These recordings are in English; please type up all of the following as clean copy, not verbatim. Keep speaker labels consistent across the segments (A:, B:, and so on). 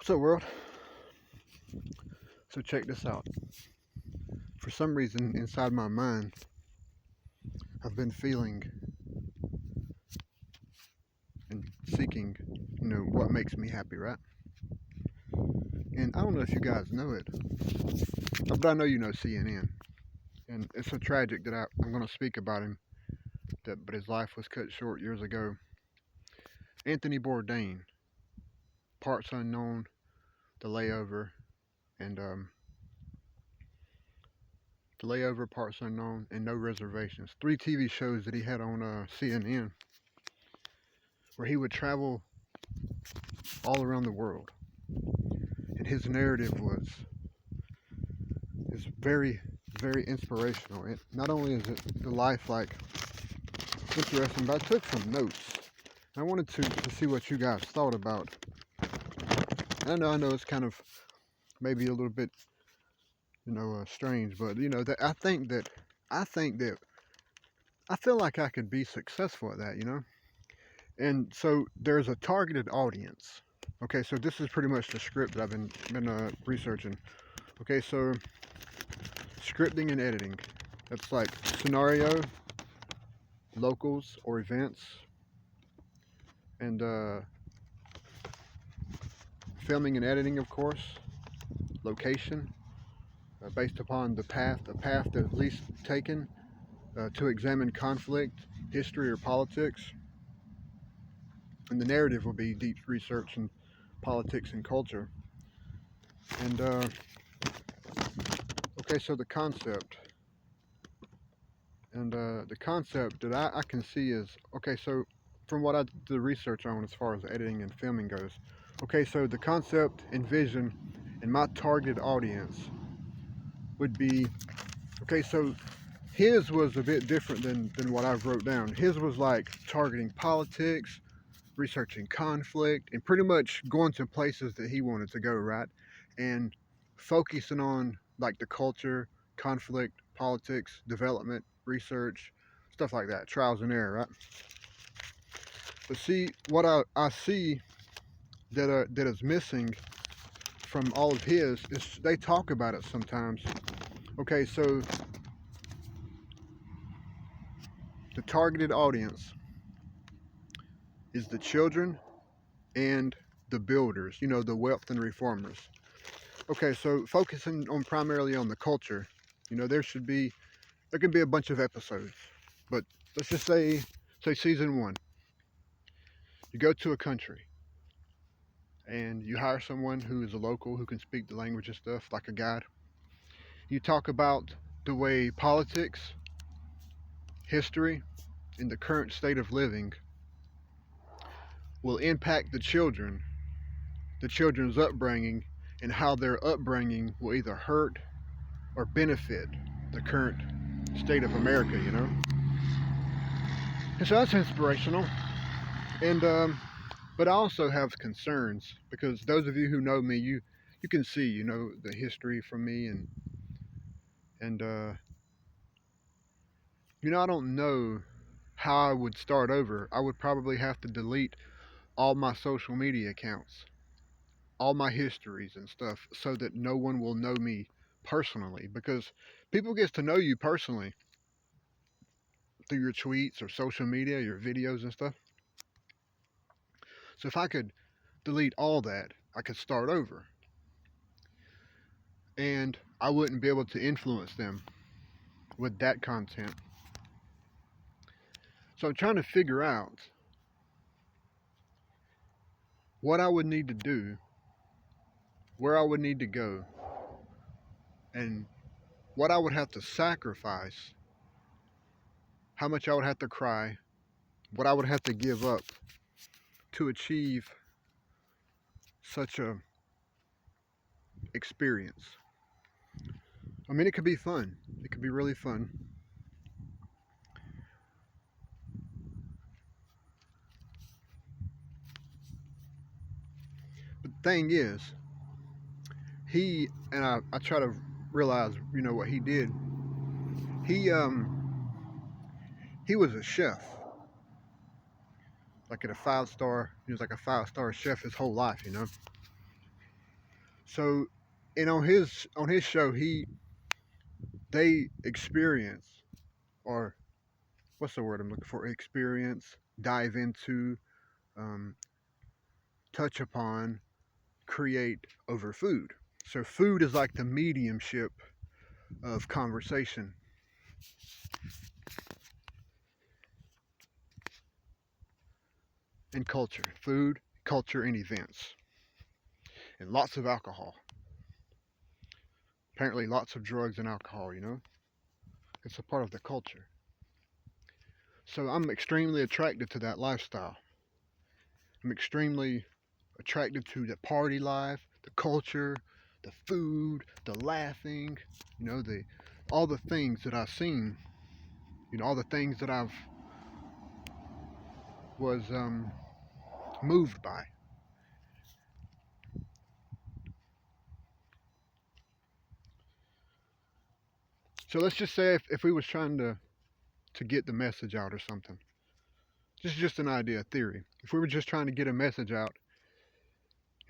A: What's up, world? So check this out. For some reason inside my mind, I've been feeling and seeking, what makes me happy, right? And I don't know if you guys know it, but I know you know CNN. And it's so tragic that I'm going to speak about him, but his life was cut short years ago. Anthony Bourdain, parts unknown, The Layover, and The Layover, Parts Unknown, and No Reservations. 3 TV shows that he had on CNN, where he would travel all around the world. And his narrative is very, very inspirational. And not only is it the life like interesting, but I took some notes. I wanted to see what you guys thought about. And I know it's kind of maybe a little bit, strange, but that I think that I feel like I could be successful at that. And so there's a targeted audience. Okay, so this is pretty much the script that I've been researching. Okay, so scripting and editing. That's like scenario, locals or events, and filming and editing, of course, location, based upon the path that's least taken, to examine conflict, history, or politics. And the narrative will be deep research in politics and culture. And okay, so the concept. And the concept that I can see is, okay, so from what I did the research on as far as editing and filming goes, okay, so the concept and vision and my targeted audience would be, okay, so his was a bit different than what I've wrote down. His was like targeting politics, researching conflict, and pretty much going to places that he wanted to go, right? And focusing on like the culture, conflict, politics, development, research, stuff like that, trials and error, right? But see, what I see that is missing from all of his is they talk about it sometimes. Okay, so the targeted audience is the children and the builders, the wealth and reformers. Okay, so focusing on primarily on the culture, there can be a bunch of episodes, but let's just say season 1. You go to a country and you hire someone who is a local who can speak the language and stuff, like a guide. You talk about the way politics, history, and the current state of living will impact the children's upbringing, and how their upbringing will either hurt or benefit the current state of America. And so that's inspirational. And but I also have concerns, because those of you who know me, you can see, the history from me, and I don't know how I would start over. I would probably have to delete all my social media accounts, all my histories and stuff, so that no one will know me personally, because people get to know you personally through your tweets or social media, your videos and stuff. So if I could delete all that, I could start over, and I wouldn't be able to influence them with that content. So I'm trying to figure out what I would need to do, where I would need to go, and what I would have to sacrifice, how much I would have to cry, what I would have to give up to achieve such a experience. I mean, it could be fun. It could be really fun. But the thing is, I try to realize, what he did. He he was a chef, like at a 5-star. He was like a 5-star chef his whole life. So, and on his show, they experience, or what's the word I'm looking for? Experience, dive into, um, touch upon, create over food. So food is like the mediumship of conversation and culture. Food, culture, and events. And lots of alcohol. Apparently, lots of drugs and alcohol, It's a part of the culture. So I'm extremely attracted to that lifestyle. I'm extremely attracted to the party life, the culture, the food, the laughing, the all the things that I've seen, all the things that I've was moved by. So let's just say if we was trying to get the message out or something. This is just an idea, a theory. If we were just trying to get a message out,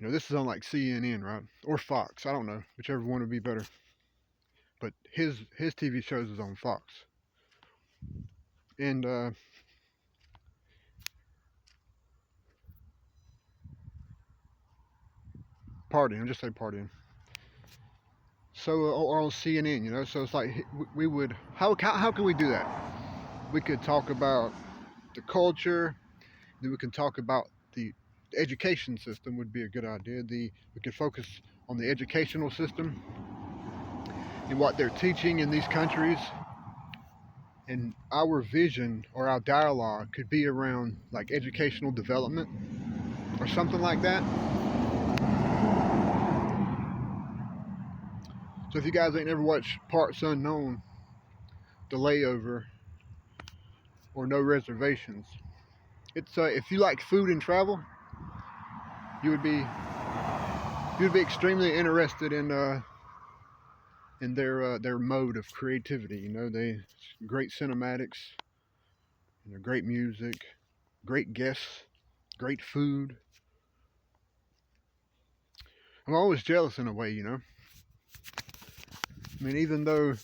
A: this is on like CNN, right? Or Fox. I don't know, whichever one would be better. But his TV shows is on Fox. And partying, just say partying. So or on CNN, So it's like we would how could we do that? We could talk about the culture. Then we can talk about the education system would be a good idea. We could focus on the educational system and what they're teaching in these countries. And our vision or our dialogue could be around like educational development or something like that. So if you guys ain't never watched Parts Unknown, The Layover, or No Reservations, it's if you like food and travel, you would be extremely interested in their mode of creativity. They great cinematics, great music, great guests, great food. I'm always jealous in a way. I mean, even though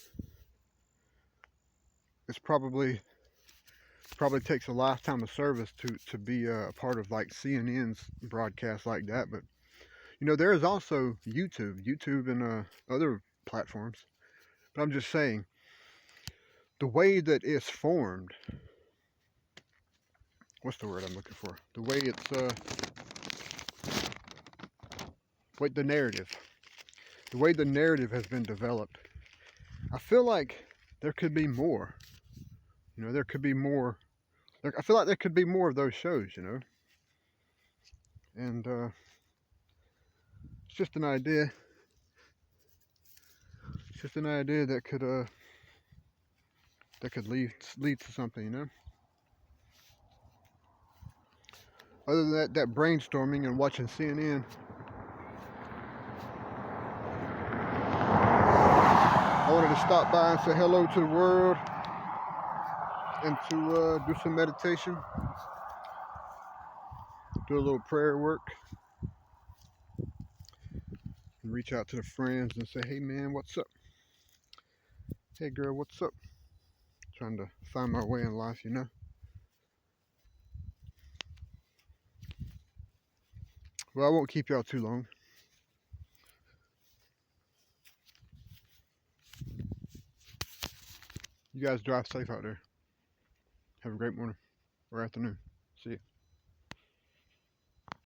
A: it's probably takes a lifetime of service to be a part of like CNN's broadcast like that, but there is also YouTube and other platforms. But I'm just saying the way that it's formed. What's the word I'm looking for? The way it's wait, the way the narrative has been developed. I feel like there could be more. There could be more. I feel like there could be more of those shows. And it's just an idea. It's just an idea that could lead to something. Other than that brainstorming and watching CNN, I wanted to stop by and say hello to the world and to do some meditation, do a little prayer work, and reach out to the friends and say, hey man, what's up? Hey girl, what's up? Trying to find my way in life. Well, I won't keep y'all too long. You guys drive safe out there. Have a great morning or afternoon. See ya.